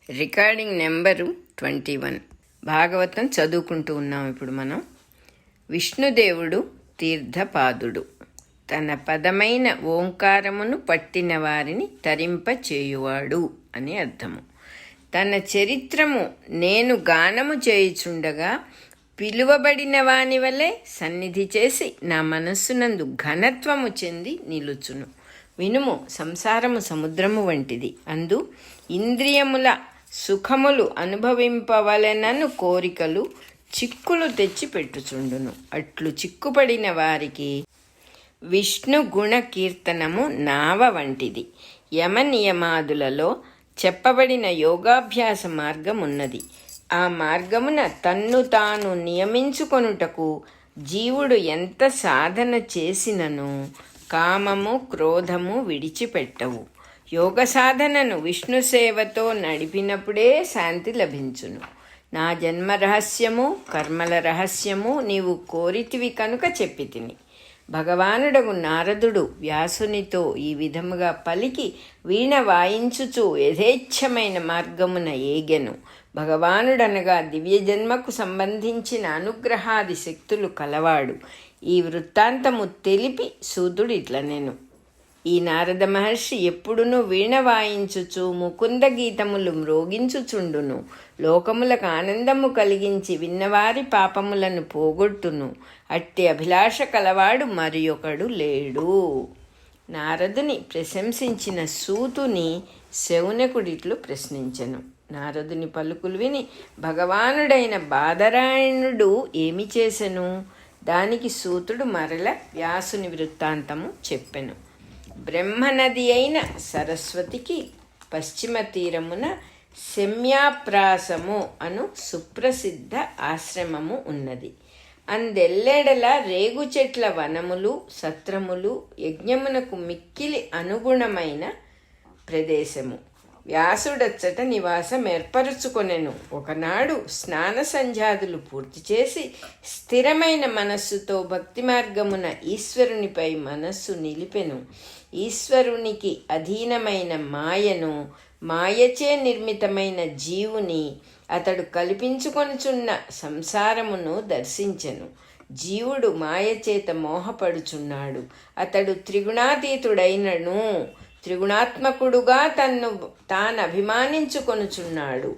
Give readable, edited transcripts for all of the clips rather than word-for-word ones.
Recording number 21. Bhagavatam చదువుకుంటూ ఉన్నాం ఇప్పుడు మనం. విష్ణుదేవుడు తీర్థపాదుడు. తన పదమైన ఓంకారమును పట్టిన వారిని తరింపచేయువాడు అని అర్థము. తన చరిత్రము నేను గానము చేయుచుండగా పిలువబడిన వాని వలె సన్నిధి చేసి నా మనస్సునందు ఘనత్వము చెంది నిలుచును. వినుము, సంసారము సముద్రము వంటిది. అందు ఇంద్రియముల సుఖములు అనుభవింపవలెనను కోరికలు చిక్కులు తెచ్చి పెట్టుచుండును. అట్లు చిక్కుపడిన వారికి విష్ణు గుణ కీర్తనము నావ వంటిది. యమ నియమాదులలో చెప్పబడిన యోగాభ్యాస మార్గం ఉన్నది. ఆ మార్గమున తన్ను తాను నియమించుకొనుటకు జీవుడు ఎంత సాధన చేసినను కామము క్రోధము విడిచిపెట్టవు. యోగ సాధనను విష్ణు సేవతో నడిపినప్పుడే శాంతి లభించును. నా జన్మ రహస్యము కర్మల రహస్యము నీవు కోరితివి కనుక చెప్పి తిని. భగవానుడగు నారదుడు వ్యాసునితో ఈ విధముగా పలికి వీణ వాయించుచు యథేచ్ఛమైన మార్గమున ఏగెను. భగవానుడనగా దివ్యజన్మకు సంబంధించిన అనుగ్రహాది శక్తులు కలవాడు. ఈ వృత్తాంతము తెలిపి సూతుడు ఇట్లనెను. ఈ నారద మహర్షి ఎప్పుడునూ వీణ వాయించుచు ముకుంద గీతములు మ్రోగించుచుండును. లోకములకు ఆనందము కలిగించి విన్నవారి పాపములను పోగొట్టును. అట్టి అభిలాష కలవాడు మరి ఒకడు లేడు. నారదుని ప్రశంసించిన సూతుని శౌనకుడిట్లు ప్రశ్నించెను. నారదుని పలుకులు విని భగవానుడైన బాదరాయణుడు ఏమి చేసెను? దానికి సూతుడు మరల వ్యాసుని వృత్తాంతము చెప్పెను. బ్రహ్మనది అయిన సరస్వతికి పశ్చిమ తీరమున శమ్యాప్రాసము అను సుప్రసిద్ధ ఆశ్రమము ఉన్నది. అందెల్లెడల రేగు చెట్ల వనములు సత్రములు యజ్ఞమునకు మిక్కిలి అనుగుణమైన ప్రదేశము. వ్యాసుడచ్చట నివాసం ఏర్పరుచుకొనెను. ఒకనాడు స్నాన సంధ్యాదులు పూర్తి చేసి స్థిరమైన మనస్సుతో భక్తి మార్గమున ఈశ్వరునిపై మనస్సు నిలిపెను. ఈశ్వరునికి అధీనమైన మాయను, మాయచే నిర్మితమైన జీవుని, అతడు కల్పించుకొనుచున్న సంసారమును దర్శించెను. జీవుడు మాయచేత మోహపడుచున్నాడు. అతడు త్రిగుణాతీతుడైనను త్రిగుణాత్మకుడుగా తాను అభిమానించుకొనుచున్నాడు.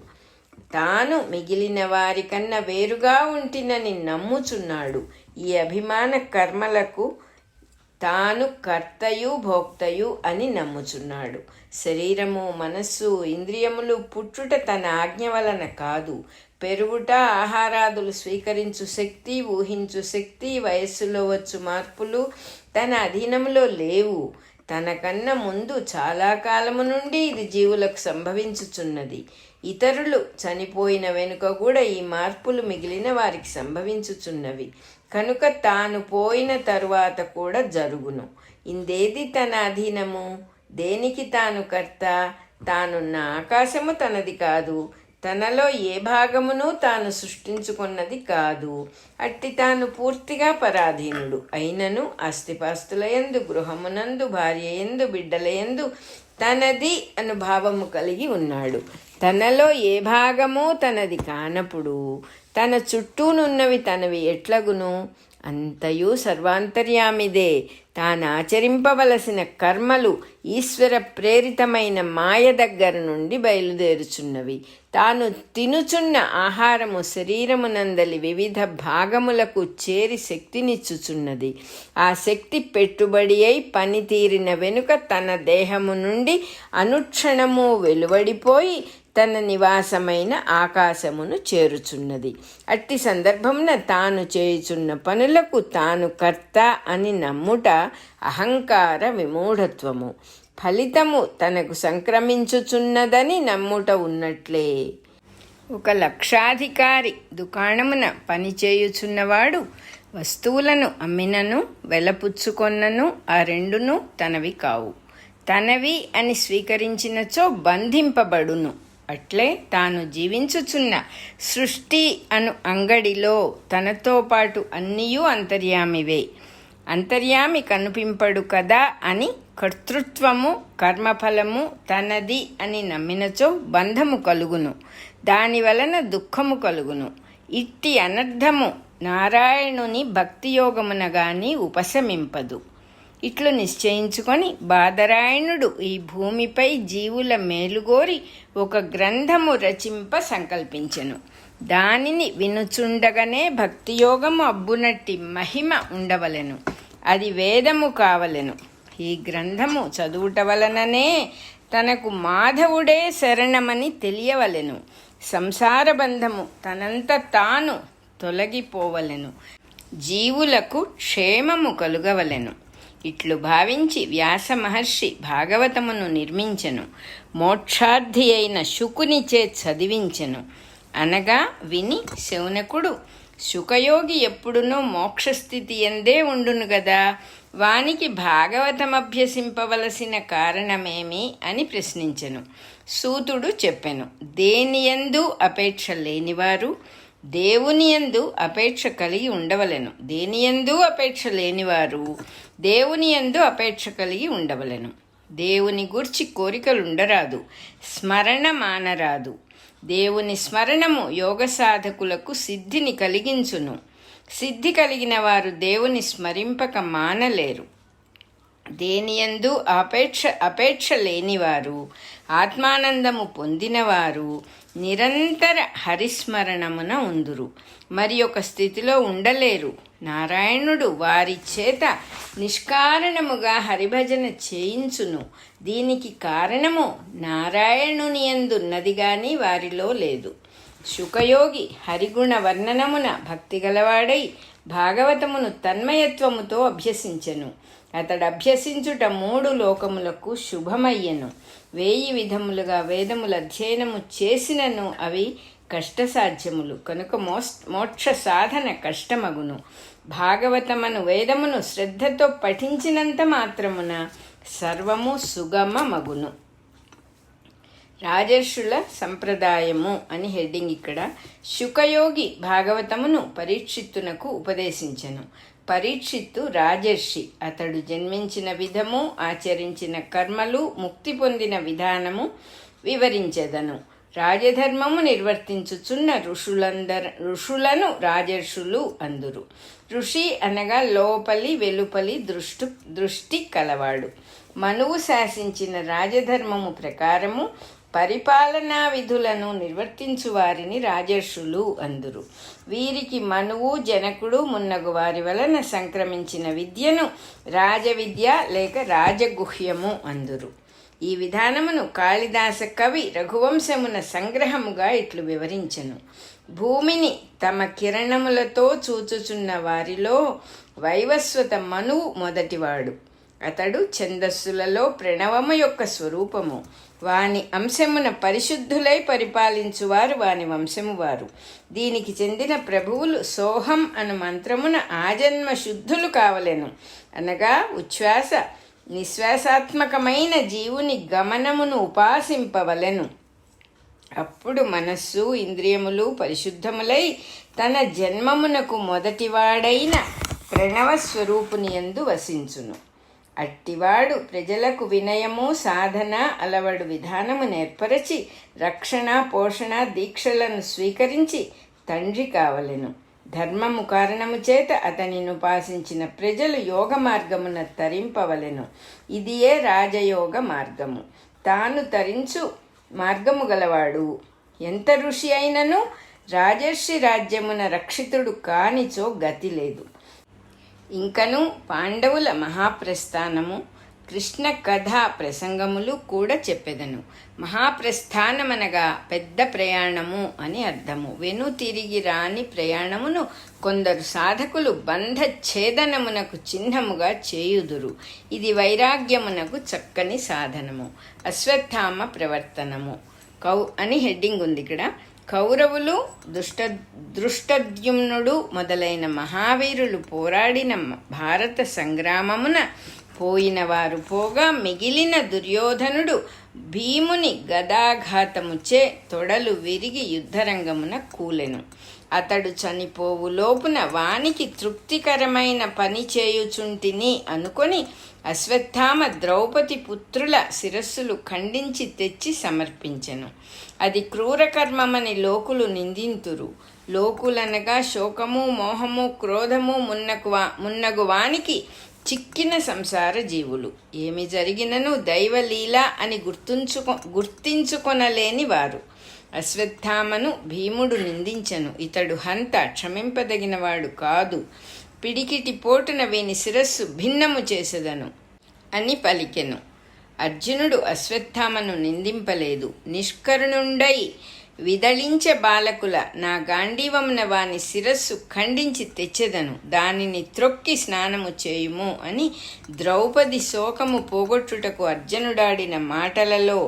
తాను మిగిలిన వారికన్నా వేరుగా ఉంటినని నమ్ముచున్నాడు. ఈ అభిమాన కర్మలకు తాను కర్తయు భోక్తయు అని నమ్ముచున్నాడు. శరీరము మనస్సు ఇంద్రియములు పుట్టుట తన ఆజ్ఞ వలన కాదు. పెరుగుట, ఆహారాదులు స్వీకరించు శక్తి, ఊహించు శక్తి, వయస్సులో వచ్చు మార్పులు తన అధీనంలో లేవు. తనకన్నా ముందు చాలా కాలము నుండి ఇది జీవులకు సంభవించుచున్నది. ఇతరులు చనిపోయిన వెనుక కూడా ఈ మార్పులు మిగిలిన వారికి సంభవించుచున్నవి. కనుక తాను పోయిన తరువాత కూడా జరుగును. ఇందేది తన అధీనము? దేనికి తాను కర్త? తానున్న ఆకాశము తనది కాదు. తనలో ఏ భాగమును తాను సృష్టించుకున్నది కాదు. అట్టి తాను పూర్తిగా పరాధీనుడు అయినను ఆస్తిపాస్తులయందు, గృహమునందు, భార్యయందు, బిడ్డలయందు తనది అనుభావము కలిగి ఉన్నాడు. తనలో ఏ భాగము తనది కానప్పుడు తన చుట్టూనున్నవి తనవి ఎట్లగును? అంతయు సర్వాంతర్యామిదే. తాను ఆచరింపవలసిన కర్మలు ఈశ్వర ప్రేరితమైన మాయ దగ్గర నుండి బయలుదేరుచున్నవి. తాను తినుచున్న ఆహారము శరీరమునందలి వివిధ భాగములకు చేరి శక్తినిచ్చుచున్నది. ఆ శక్తి పెట్టుబడి అయి పనితీరిన వెనుక తన దేహము నుండి అనుక్షణము వెలువడిపోయి తన నివాసమైన ఆకాశమును చేరుచున్నది. అట్టి సందర్భమున తాను చేయుచున్న పనులకు తాను కర్త అని నమ్ముట అహంకార విమూఢత్వము. ఫలితము తనకు సంక్రమించుచున్నదని నమ్ముట ఉన్నట్లే. ఒక లక్షాధికారి దుకాణమున పనిచేయుచున్నవాడు వస్తువులను అమ్మినను వెలపుచ్చుకొన్నను ఆ రెండును తనవి కావు. తనవి అని స్వీకరించినచో బంధింపబడును. అట్లే తాను జీవించుచున్న సృష్టి అను అంగడిలో తనతో పాటు అన్నీయూ అంతర్యామివే. అంతర్యామి కనిపింపడు కదా అని కర్తృత్వము కర్మఫలము తనది అని నమ్మినచో బంధము కలుగును, దాని వలన దుఃఖము కలుగును. ఇట్టి అనర్థము నారాయణుని భక్తియోగమున గాని ఉపశమింపదు. ఇట్లు నిశ్చయించుకొని బాదరాయణుడు ఈ భూమిపై జీవుల మేలుగోరి ఒక గ్రంథము రచింప సంకల్పించెను. దానిని వినుచుండగానే భక్తియోగము అబ్బునట్టి మహిమ ఉండవలెను. అది వేదము కావలెను. ఈ గ్రంథము చదువుట వలననే తనకు మాధవుడే శరణమని తెలియవలెను. సంసార బంధము తనంత తాను తొలగిపోవలెను. జీవులకు క్షేమము కలుగవలెను. ఇట్లు భావించి వ్యాస మహర్షి భాగవతమును నిర్మించెను. మోక్షార్థి అయిన శుకునిచే చదివించెను. అనగా విని శౌనకుడు, శుకయోగి ఎప్పుడునో మోక్షస్థితి ఎందే ఉండును గదా, వానికి భాగవతం అభ్యసింపవలసిన కారణమేమి అని ప్రశ్నించెను. సూతుడు చెప్పెను, దేనియందు అపేక్ష లేనివారు దేవునియందు అపేక్ష కలిగి ఉండవలెను. దేనియందు అపేక్ష లేనివారు దేవునియందు అపేక్ష కలిగి ఉండవలెను. దేవుని గూర్చి కోరికలుండరాదు, స్మరణ మానరాదు. దేవుని స్మరణము యోగ సాధకులకు సిద్ధిని కలిగించును. సిద్ధి కలిగిన వారు దేవుని స్మరింపక మానలేరు. దేనియందు అపేక్ష లేనివారు ఆత్మానందము పొందినవారు నిరంతర హరిస్మరణమున ఉందురు. మరి ఒక స్థితిలో ఉండలేరు. నారాయణుడు వారి చేత నిష్కారణముగా హరిభజన చేయించును. దీనికి కారణము నారాయణుని యందున్నది గాని వారిలో లేదు. శుకయోగి హరిగుణ వర్ణనమున భక్తి గలవాడై భాగవతమును తన్మయత్వముతో అభ్యసించెను. అతడు అభ్యసించుట 3 లోకములకు శుభమయ్యెను. 1000 విధములుగా వేదముల అధ్యయనము చేసినను అవి కష్టసాధ్యములు కనుక మోక్ష సాధన కష్టమగును. భాగవతమను వేదమును శ్రద్ధతో పఠించినంత మాత్రమున సర్వము సుగమమగును. రాజర్షుల సంప్రదాయము అని హెడ్డింగ్ ఇక్కడ. శుకయోగి భాగవతమును పరీక్షిత్తునకు ఉపదేశించెను. పరీక్షిత్తు రాజర్షి. అతడు జన్మించిన విధము, ఆచరించిన కర్మలు, ముక్తి పొందిన విధానము వివరించెదను. రాజధర్మము నిర్వర్తించుచున్న ఋషులను రాజర్షులు అందురు. ఋషి అనగా లోపలి వెలుపలి దృష్టి కలవాడు. మనువు శాసించిన రాజధర్మము ప్రకారము పరిపాలనా విధులను నిర్వర్తించు వారిని రాజర్షులు అందురు. వీరికి మనువు, జనకుడు మున్నగు వారి వలన సంక్రమించిన విద్యను రాజవిద్య లేక రాజగుహ్యము అందురు. ఈ విధానమును కాళిదాస కవి రఘువంశమున సంగ్రహముగా ఇట్లు వివరించెను. భూమిని తమ కిరణములతో చూచుచున్న వారిలో వైవస్వత మనువు మొదటివాడు. అతడు ఛందస్సులలో ప్రణవము యొక్క స్వరూపము. వాని అంశమున పరిశుద్ధులై పరిపాలించువారు వాని వంశము వారు. దీనికి చెందిన ప్రభువులు సోహం అను మంత్రమున ఆజన్మ శుద్ధులు కావలెను. అనగా ఉచ్ఛ్వాస నిశ్వాసాత్మకమైన జీవుని గమనమును ఉపాసింపవలెను. అప్పుడు మనస్సు ఇంద్రియములు పరిశుద్ధములై తన జన్మమునకు మొదటివాడైన ప్రణవస్వరూపుని యందు వసించును. అట్టివాడు ప్రజలకు వినయము, సాధన, అలవడు విధానము నేర్పరచి రక్షణ, పోషణ, దీక్షలను స్వీకరించి తండ్రి కావలెను. ధర్మము కారణము చేత అతనిని ఉపాసించిన ప్రజలు యోగ మార్గమున తరింపవలెను. ఇదియే రాజయోగ మార్గము. తాను తరించు మార్గము గలవాడు ఎంత ఋషి అయినను రాజర్షి రాజ్యమున రక్షితుడు కానిచో గతి లేదు. ఇంకను పాండవుల మహాప్రస్థానము, కృష్ణ కథా ప్రసంగములు కూడా చెప్పెదను. మహాప్రస్థానమనగా పెద్ద ప్రయాణము అని అర్థము. వెను తిరిగి రాని ప్రయాణమును కొందరు సాధకులు బంధఛేదనమునకు చిహ్నముగా చేయుదురు. ఇది వైరాగ్యమునకు చక్కని సాధనము. అశ్వత్థామ ప్రవర్తనము అని హెడ్డింగ్ ఉంది ఇక్కడ. కౌరవులు, దృష్టద్యుమ్నుడు మొదలైన మహావీరులు పోరాడిన భారత సంగ్రామమున పోయిన వారు పోగా మిగిలిన దుర్యోధనుడు భీముని గదాఘాతముచే తొడలు విరిగి యుద్ధరంగమున కూలెను. అతడు చనిపోవు లోపున వానికి తృప్తికరమైన పని చేయుచుంటిని అనుకొని అశ్వత్థామ ద్రౌపది పుత్రుల శిరస్సులు ఖండించి తెచ్చి సమర్పించెను. అది క్రూరకర్మమని లోకులు నిందింతురు. లోకులనగా శోకము, మోహము, క్రోధము మున్నగు వానికి చిక్కిన సంసార జీవులు. ఏమి జరిగినను దైవలీల అని గుర్తించుకొనలేని వారు. అశ్వత్థామను భీముడు నిందించెను. ఇతడు హంత, క్షమింపదగినవాడు కాదు. పిడికిటి పోటున వీని శిరస్సు భిన్నము చేసెదను అని పలికెను. అర్జునుడు అశ్వత్థామను నిందింపలేదు. నిష్కరుణుండై విదళించే బాలకుల నా గాంధీవమున వాని శిరస్సు ఖండించి తెచ్చెదను, దానిని త్రొక్కి స్నానము చేయుము అని ద్రౌపది శోకము పోగొట్టుటకు అర్జునుడాడిన మాటలలో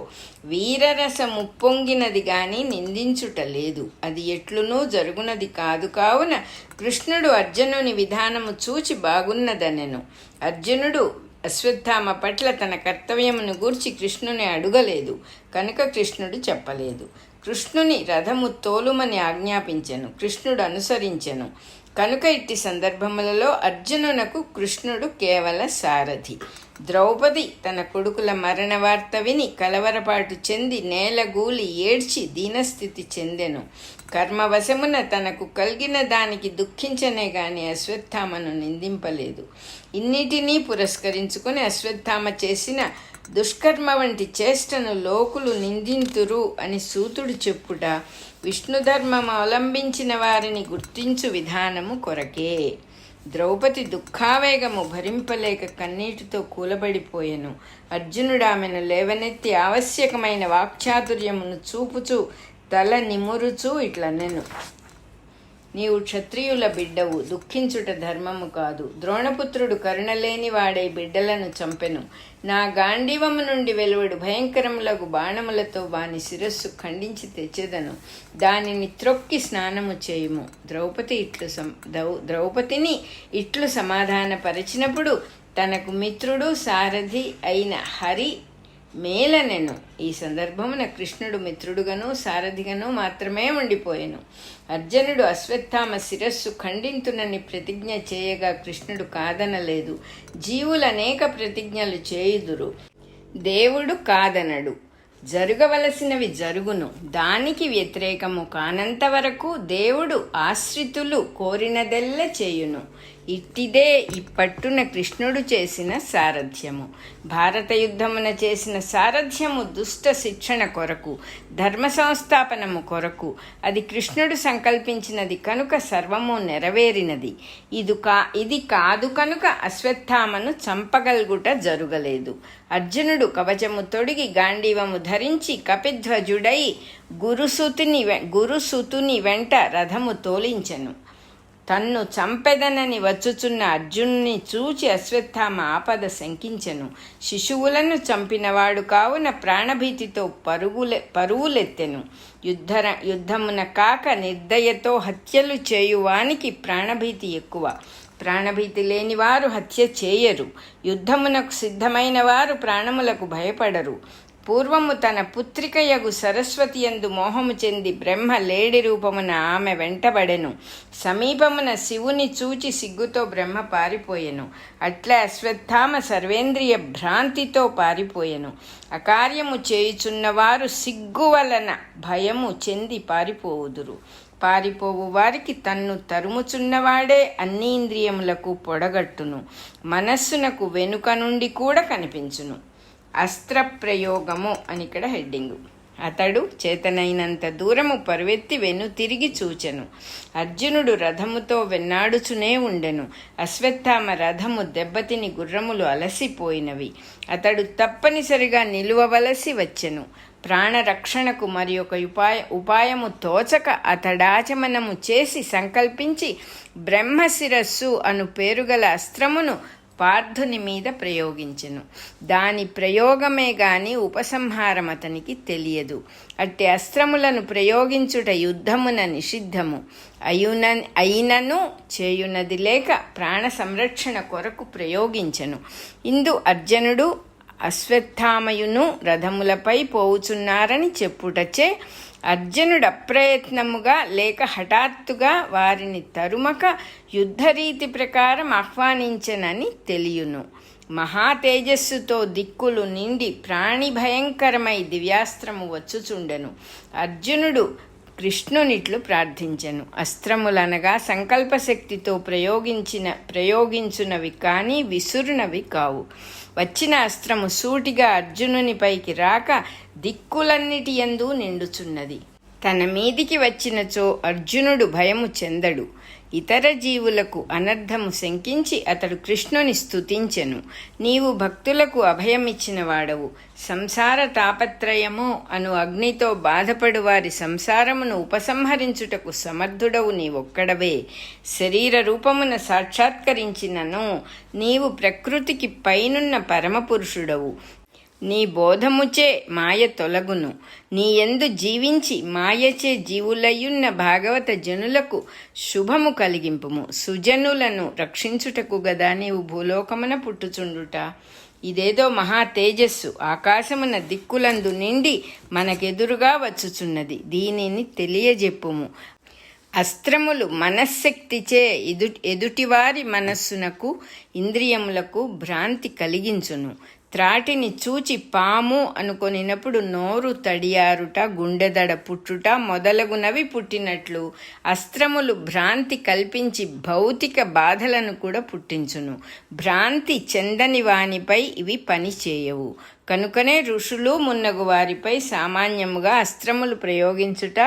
వీరరసము పొంగినది గాని నిందించుట లేదు. అది ఎట్లునూ జరుగునది కాదు. కావున కృష్ణుడు అర్జునుని విధానము చూచి బాగున్నదనెను. అర్జునుడు అశ్వత్థామ పట్ల తన కర్తవ్యమును గూర్చి కృష్ణుని అడుగలేదు కనుక కృష్ణుడు చెప్పలేదు. కృష్ణుని రథము తోలుమని ఆజ్ఞాపించెను. కృష్ణుడు అనుసరించెను కనుక ఇట్టి సందర్భములలో అర్జునునకు కృష్ణుడు కేవల సారథి. ద్రౌపది తన కొడుకుల మరణ వార్త విని కలవరపాటు చెంది నేలగూలి ఏడ్చి దీనస్థితి చెందెను. కర్మవశమున తనకు కలిగిన దానికి దుఃఖించనే గాని అశ్వత్థామను నిందింపలేదు. ఇన్నిటినీ పురస్కరించుకుని అశ్వత్థామ చేసిన దుష్కర్మ వంటి చేష్టను లోకులు నిందింతురు అని సూతుడు చెప్పుట విష్ణుధర్మము అవలంబించిన వారిని గుర్తించు విధానము కొరకే. ద్రౌపది దుఃఖావేగము భరింపలేక కన్నీటితో కూలబడిపోయెను. అర్జునుడామెను లేవనెత్తి ఆవశ్యకమైన వాక్చాతుర్యమును చూపుచూ తల నిమురుచూ ఇట్లనెను. నీవు క్షత్రియుల బిడ్డవు, దుఃఖించుట ధర్మము కాదు. ద్రోణపుత్రుడు కరుణలేని వాడై బిడ్డలను చంపెను. నా గాంధీవము నుండి వెలువడు భయంకరములకు బాణములతో వాని శిరస్సు ఖండించి తెచ్చెదను, దానిని త్రొక్కి స్నానము చేయుము. ద్రౌపదిని ఇట్లు సమాధానపరిచినప్పుడు తనకు మిత్రుడు సారథి అయిన హరి మేలనెను. ఈ సందర్భమున కృష్ణుడు మిత్రుడుగాను సారథిగాను మాత్రమే ఉండిపోయెను. అర్జునుడు అశ్వత్థామ శిరస్సు ఖండింతునని ప్రతిజ్ఞ చేయగా కృష్ణుడు కాదనలేదు. జీవులు అనేక ప్రతిజ్ఞలు చేయుదురు, దేవుడు కాదనడు. జరగవలసినవి జరుగును, దానికి వ్యతిరేకము కానంత వరకు దేవుడు ఆశ్రితులు కోరినదెల్ల చేయును. ఇట్టిదే ఇప్పట్టున కృష్ణుడు చేసిన సారథ్యము. భారత యుద్ధమున చేసిన సారథ్యము దుష్ట శిక్షణ కొరకు, ధర్మ సంస్థాపనము కొరకు. అది కృష్ణుడు సంకల్పించినది కనుక సర్వము నెరవేరినది. ఇది కాదు కనుక అశ్వత్థామను చంపగల్గుట జరుగలేదు. అర్జునుడు కవచము తొడిగి గాంధీవము ధరించి కపిధ్వజుడై గురుసుతుని వెంట రథము తోలించెను. తన్ను చంపెదనని వచ్చుచున్న అర్జునుని చూచి అశ్వత్థామ ఆపద శంకించెను. శిశువులను చంపినవాడు కావున ప్రాణభీతితో పరువులెత్తెను. యుద్ధమున కాక నిర్దయతో హత్యలు చేయువానికి ప్రాణభీతి ఎక్కువ. ప్రాణభీతి లేని వారు హత్య చేయరు. యుద్ధమునకు సిద్ధమైన వారు ప్రాణములకు భయపడరు. పూర్వము తన పుత్రికయగు సరస్వతి యందు మోహము చెంది బ్రహ్మ లేడి రూపమున ఆమె వెంటబడెను. సమీపమున శివుని చూచి సిగ్గుతో బ్రహ్మ పారిపోయెను. అట్లా అశ్వత్థామ సర్వేంద్రియ భ్రాంతితో పారిపోయెను. అకార్యము చేయుచున్నవారు సిగ్గు వలన భయము చెంది పారిపోవుదురు. పారిపోవు వారికి తన్ను తరుముచున్నవాడే అన్ని ఇంద్రియములకు పొడగట్టును, మనస్సునకు వెనుక నుండి కూడా కనిపించును. అస్త్రప్రయోగము అని ఇక్కడ హెడ్డింగు. అతడు చేతనైనంత దూరము పరువెత్తి తిరిగి చూచెను. అర్జునుడు రథముతో వెన్నాడుచునే ఉండెను. అశ్వత్థామ రథము దెబ్బతిని గుర్రములు అలసిపోయినవి. అతడు తప్పనిసరిగా నిలువవలసి వచ్చెను. ప్రాణరక్షణకు మరి ఒక ఉపాయము తోచక అతడాచమనము చేసి సంకల్పించి బ్రహ్మశిరస్సు అను పేరుగల అస్త్రమును పార్థుని మీద ప్రయోగించెను. దాని ప్రయోగమే గాని ఉపసంహారం అతనికి తెలియదు. అట్టి అస్త్రములను ప్రయోగించుట యుద్ధమున నిషిద్ధము. అయినను చేయునది లేక ప్రాణ సంరక్షణ కొరకు ప్రయోగించెను. ఇందు అర్జునుడు అశ్వత్థామయును రథములపై పోవుచున్నారని చెప్పుటచే అర్జునుడు అప్రయత్నముగా లేక హఠాత్తుగా వారిని తరుమక యుద్ధరీతి ప్రకారం ఆహ్వానించనని తెలియును. మహా తేజస్సుతో దిక్కులు నిండి ప్రాణిభయంకరమై దివ్యాస్త్రము వచ్చుచుండెను. అర్జునుడు కృష్ణునిట్లు ప్రార్థించెను. అస్త్రములనగా సంకల్పశక్తితో ప్రయోగించునవి కానీ విసురునవి కావు. వచ్చిన అస్త్రము సూటిగా అర్జునునిపైకి రాక దిక్కులన్నిటి యందు నిండుచున్నది. తన మీదికి వచ్చినచో అర్జునుడు భయము చెందడు. ఇతర జీవులకు అనర్థము శంకించి అతడు కృష్ణుని స్తుతించెను. నీవు భక్తులకు అభయమిచ్చిన వాడవు. సంసార తాపత్రయము అను అగ్నితో బాధపడు వారి సంసారమును ఉపసంహరించుటకు సమర్థుడవు నీవొక్కడవే. శరీర రూపమున సాక్షాత్కరించినను నీవు ప్రకృతికి పైనున్న పరమపురుషుడవు. నీ బోధముచే మాయ తొలగును. నీయందు జీవించి మాయచే జీవులయ్యున్న భాగవత జనులకు శుభము కలిగింపుము. సుజనులను రక్షించుటకు గదా నీవు భూలోకమున పుట్టుచుండుట. ఇదేదో మహా తేజస్సు ఆకాశమున దిక్కులందు నిండి మనకెదురుగా వచ్చుచున్నది. దీనిని తెలియజెప్పుము. అస్త్రములు మనశ్శక్తిచే ఎదుటివారి మనస్సునకు ఇంద్రియములకు భ్రాంతి కలిగించును. త్రాటిని చూచి పాము అనుకొనినప్పుడు నోరు తడియారుట, గుండెదడ పుట్టుట మొదలగునవి పుట్టినట్లు అస్త్రములు భ్రాంతి కల్పించి భౌతిక బాధలను కూడా పుట్టించును. భ్రాంతి చెందని వానిపై ఇవి పని చేయవు. కనుకనే ఋషులు మున్నగు వారిపై సామాన్యముగా అస్త్రములు ప్రయోగించుట,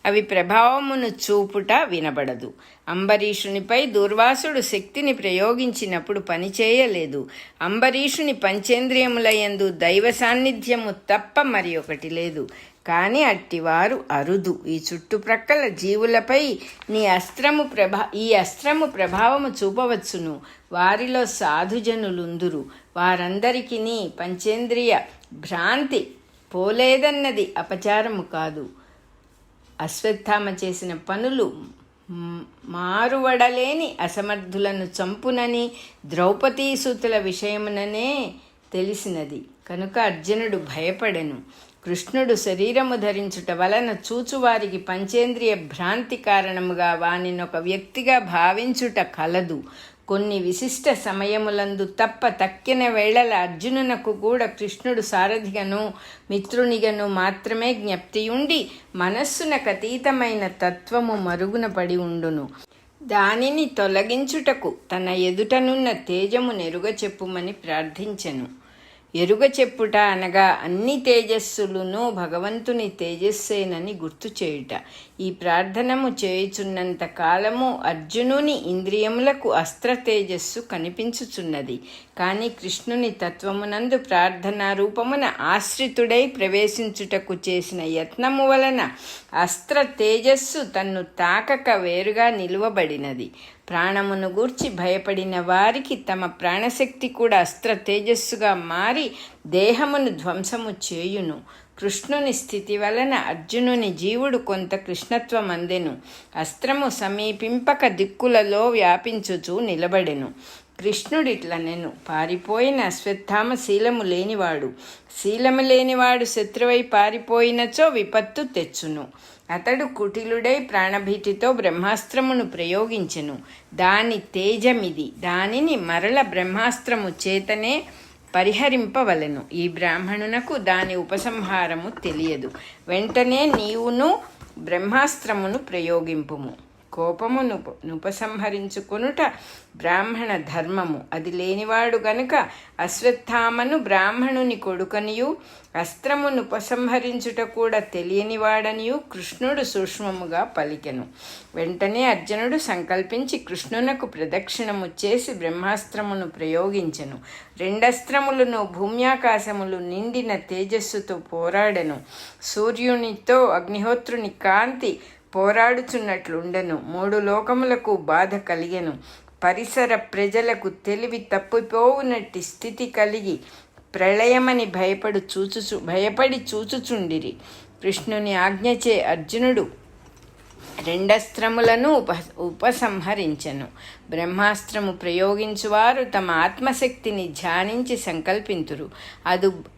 అవి ప్రభావమును చూపుట వినబడదు. అంబరీషునిపై దూర్వాసుడు శక్తిని ప్రయోగించినప్పుడు పనిచేయలేదు. అంబరీషుని పంచేంద్రియములయందు దైవ సాన్నిధ్యము తప్ప మరి ఒకటి లేదు. కానీ అట్టివారు అరుదు. ఈ చుట్టుప్రక్కల జీవులపై ఈ అస్త్రము ప్రభావము చూపవచ్చును. వారిలో సాధుజనులుందురు. వారందరికీ పంచేంద్రియ భ్రాంతి పోలేదన్నది అపచారము కాదు. అశ్వత్థామ చేసిన పనులు మారువడలేని అసమర్థులను చంపునని ద్రౌపదీసుతుల విషయముననే తెలిసినది. కనుక అర్జునుడు భయపడెను. కృష్ణుడు శరీరము ధరించుట వలన చూచువారికి పంచేంద్రియ భ్రాంతి కారణముగా వానినొక వ్యక్తిగా భావించుట కలదు. కొన్ని విశిష్ట సమయములందు తక్కిన వేళల అర్జునునకు కూడా కృష్ణుడు సారథిగను మిత్రునిగను మాత్రమే జ్ఞప్తియుండి మనస్సునకతీతమైన తత్వము మరుగున పడి ఉండును. దానిని తొలగించుటకు తన ఎదుటనున్న తేజము నెరుగ చెప్పుమని ప్రార్థించెను. ఎరుగ చెప్పుట అనగా అన్ని తేజస్సులును భగవంతుని తేజస్సేనని గుర్తు చేయుట. ఈ ప్రార్థనము చేయుచున్నంత కాలము అర్జునుని ఇంద్రియములకు అస్త్ర తేజస్సు కనిపించుచున్నది. కానీ కృష్ణుని తత్వమునందు ప్రార్థనా రూపమున ఆశ్రితుడై ప్రవేశించుటకు చేసిన యత్నము వలన అస్త్ర తేజస్సు తన్ను తాకక వేరుగా నిలువబడినది. ప్రాణమును గూర్చి భయపడిన వారికి తమ ప్రాణశక్తి కూడా అస్త్ర తేజస్సుగా మారి దేహమును ధ్వంసము చేయును. కృష్ణుని స్థితి వలన అర్జునుని జీవుడు కొంత కృష్ణత్వం అందెను. అస్త్రము సమీపింపక దిక్కులలో వ్యాపించుచూ నిలబడెను. కృష్ణుడిట్లనెను, పారిపోయిన అశ్వత్థామ శీలము లేనివాడు. శీలము లేనివాడు శత్రువై పారిపోయినచో విపత్తు తెచ్చును. అతడు కుటిలుడై ప్రాణభీతితో బ్రహ్మాస్త్రమును ప్రయోగించెను. దాని తేజమిది. దానిని మరల బ్రహ్మాస్త్రము చేతనే పరిహరింపవలెను. ఈ బ్రాహ్మణునకు దాని ఉపసంహారము తెలియదు. వెంటనే నీవును బ్రహ్మాస్త్రమును ప్రయోగింపుము. కోపమును ఉపసంహరించుకొనుట బ్రాహ్మణ ధర్మము. అది లేనివాడు గనుక అశ్వత్థామను బ్రాహ్మణుని కొడుకనియు అస్త్రమును ఉపసంహరించుట కూడా తెలియనివాడనియు కృష్ణుడు సూక్ష్మముగా పలికెను. వెంటనే అర్జునుడు సంకల్పించి కృష్ణునకు ప్రదక్షిణము చేసి బ్రహ్మాస్త్రమును ప్రయోగించెను. రెండస్త్రములను భూమ్యాకాశములు నిండిన తేజస్సుతో పోరాడెను. సూర్యునితో అగ్నిహోత్రుని కాంతి పోరాడుచున్నట్లుండెను. 3 లోకములకు బాధ కలిగెను. పరిసర ప్రజలకు తెలివి తప్పిపోవునట్టి స్థితి కలిగి ప్రళయమని భయపడి చూచుచుండిరి. కృష్ణుని ఆజ్ఞచే అర్జునుడు రెండస్త్రములను ఉపసంహరించెను. బ్రహ్మాస్త్రము ప్రయోగించువారు తమ ఆత్మశక్తిని ధ్యానించి సంకల్పింతురు.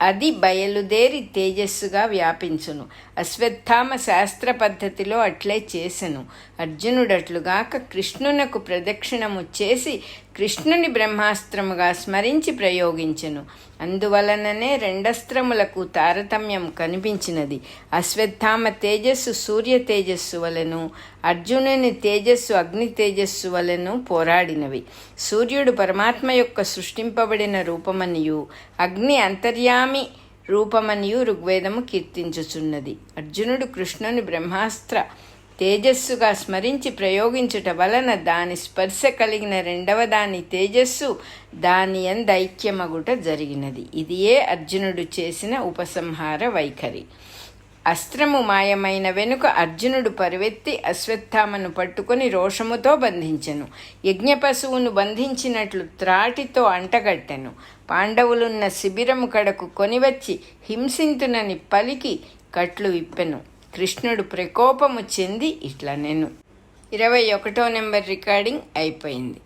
అది బయలుదేరి తేజస్సుగా వ్యాపించును. అశ్వత్థామ శాస్త్ర పద్ధతిలో అట్లే చేసెను. అర్జునుడట్లుగాక కృష్ణునకు ప్రదక్షిణము చేసి కృష్ణుని బ్రహ్మాస్త్రముగా స్మరించి ప్రయోగించెను. అందువలననే రెండస్త్రములకు తారతమ్యం కనిపించినది. అశ్వత్థామ తేజస్సు సూర్య తేజస్సు వలెను, అర్జునుని తేజస్సు అగ్ని తేజస్సు వలెను పోరాడినవి. సూర్యుడు పరమాత్మ యొక్క సృష్టింపబడిన రూపమనియు, అగ్ని అంతర్యామి రూపమనియు ఋగ్వేదము కీర్తించుచున్నది. అర్జునుడు కృష్ణుని బ్రహ్మాస్త్ర తేజస్సుగా స్మరించి ప్రయోగించుట వలన దాని స్పర్శ కలిగిన రెండవ దాని తేజస్సు దాని యందు ఐక్యమగుట జరిగినది. ఇదియే అర్జునుడు చేసిన ఉపసంహార వైఖరి. అస్త్రము మాయమైన వెనుక అర్జునుడు పరువెత్తి అశ్వత్థామను పట్టుకొని రోషముతో బంధించెను. యజ్ఞపశువును బంధించినట్లు త్రాటితో అంటగట్టెను. పాండవులున్న శిబిరము కడకు కొనివచ్చి హింసింతునని పలికి కట్లు విప్పెను. కృష్ణుడు ప్రకోపము చెంది ఇట్లా నేను 21వ నెంబర్ రికార్డింగ్ అయిపోయింది.